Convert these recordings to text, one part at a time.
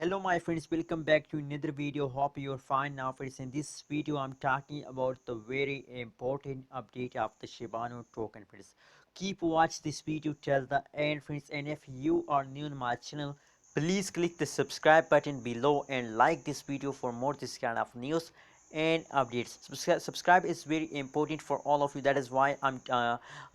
Hello my friends, welcome back to another video. Hope you're fine now friends. In this video I'm talking about the very important update of the Shibano token friends. Keep watch this video till the end friends, and if you are new to my channel, please click the subscribe button below and like this video for more this kind of news and updates. Subscribe is very important for all of you. That is why I'm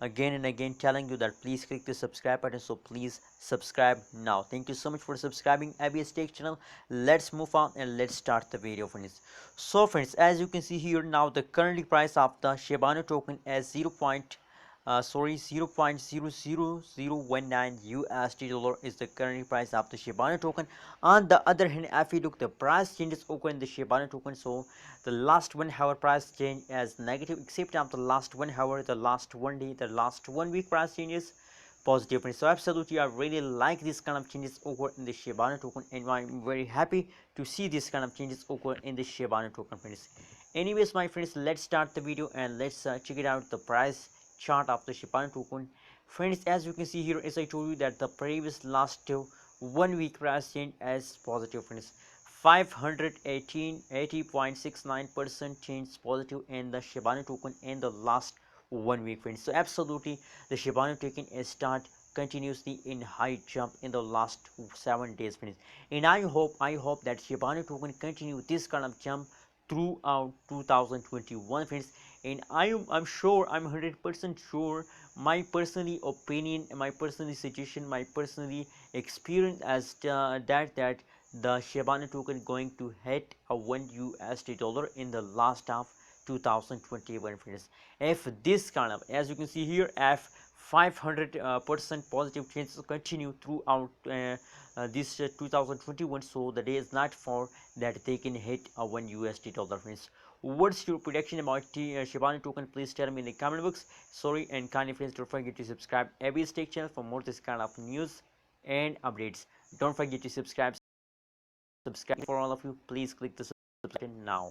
again and again telling you that please click the subscribe button, so please subscribe now. Thank you so much for subscribing abs tech channel. Let's move on and let's start the video friends. So friends, as you can see here, now the currently price of the Shibano token as 0.0000019 USD dollar is the current price of the Shibano token. On the other hand, if you look the price changes occur in the Shibano token, so the last 1 hour price change as negative, except of the last 1 hour, the last 1 day, the last 1 week price changes positive. So absolutely I really like this kind of changes occur in the Shibano token, and I'm very happy to see this kind of changes occur in the Shibano token friends. Anyways my friends, let's start the video and let's check it out the price chart of the Shibano token friends. As you can see here, as I told you that the previous last 1 week price change as positive friends, 580.69% change positive in the Shibano token in the last 1 week friends. So absolutely the Shibano token is start continuously in high jump in the last 7 days friends, and I hope that Shibano token continue this kind of jump throughout 2021 friends. And I'm sure, I'm 100% sure, my personally opinion, my personally suggestion, my personally experience as that the Shibano token going to hit a 1 USD dollar in the last of 2021 friends. If this kind of, as you can see here, if 500% positive changes continue throughout this 2021, so the day is not far that they can hit a 1 USD dollar friends. What's your prediction about Shibano token? Please tell me in the comment box. Sorry, and kindly friends, don't forget to subscribe every Tech channel for more this kind of news and updates. Don't forget to subscribe for all of you. Please click the subscribe button now.